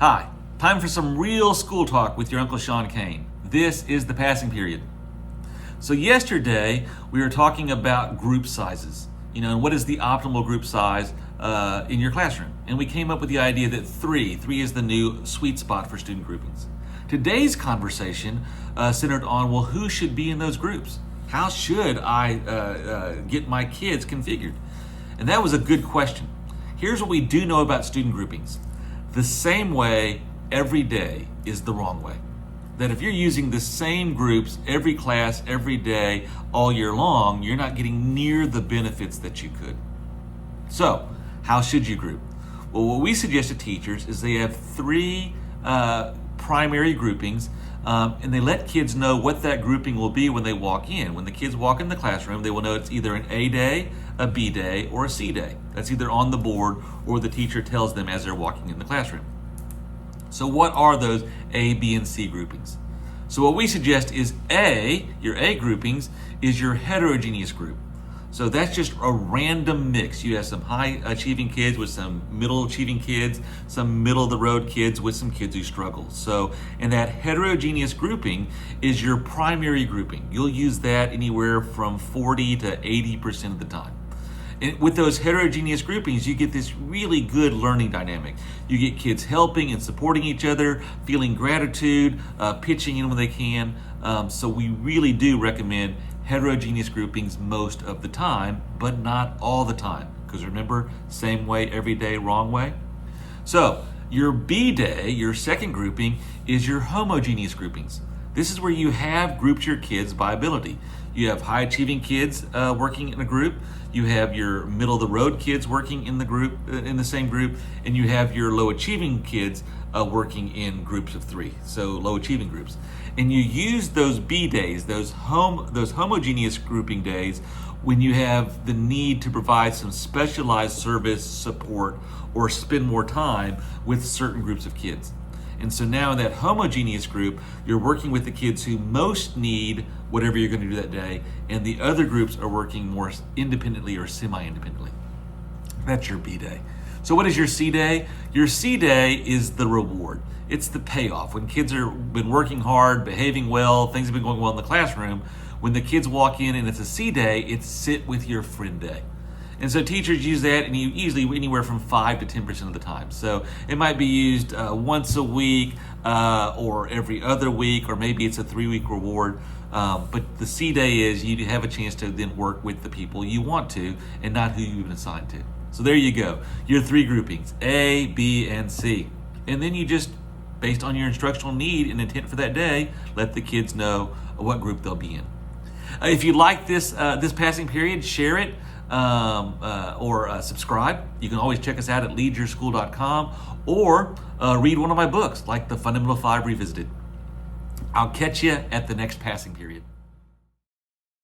Hi, time for some real school talk with your Uncle Sean Kane. This is the passing period. So yesterday we were talking about group sizes, and what is the optimal group size in your classroom. And we came up with the idea that three is the new sweet spot for student groupings. Today's conversation centered on, well, who should be in those groups? How should I get my kids configured? And that was a good question. Here's what we do know about student groupings. The same way every day is the wrong way. That if you're using the same groups every class, every day, all year long, you're not getting near the benefits that you could. So, how should you group? Well, what we suggest to teachers is they have three primary groupings, and they let kids know what that grouping will be when they walk in. When the kids walk in the classroom, they will know it's either an A day, a B day, or a C day. That's either on the board or the teacher tells them as they're walking in the classroom. So what are those A, B, and C groupings? So what we suggest is your A groupings is your heterogeneous group. So that's just a random mix. You have some high achieving kids with some middle achieving kids, some middle of the road kids with some kids who struggle. So, and that heterogeneous grouping is your primary grouping. You'll use that anywhere from 40 to 80% of the time. And with those heterogeneous groupings, you get this really good learning dynamic. You get kids helping and supporting each other, feeling gratitude, pitching in when they can. So we really do recommend heterogeneous groupings most of the time, but not all the time. Because remember, same way every day, wrong way. So your B day, your second grouping, is your homogeneous groupings. This is where you have grouped your kids by ability. You have high achieving kids working in a group. You have your middle of the road kids working in the group, in the same group, and you have your low achieving kids working in groups of three. So low achieving groups. And you use those B days, those homogeneous grouping days, when you have the need to provide some specialized service support or spend more time with certain groups of kids. And so now in that homogeneous group, you're working with the kids who most need whatever you're going to do that day, and the other groups are working more independently or semi-independently. That's your B day. So what is your C day? Your C day is the reward. It's the payoff. When kids have been working hard, behaving well, things have been going well in the classroom, when the kids walk in and it's a C day, it's sit with your friend day. And so teachers use that, and usually anywhere from 5 to 10% of the time. So it might be used once a week or every other week, or maybe it's a 3-week reward. But the C day is you have a chance to then work with the people you want to and not who you've been assigned to. So there you go, your three groupings, A, B, and C. And then you just, based on your instructional need and intent for that day, let the kids know what group they'll be in. If you like this passing period, share it. Or subscribe. You can always check us out at leadyourschool.com or read one of my books like The Fundamental 5 Revisited. I'll catch you at the next passing period.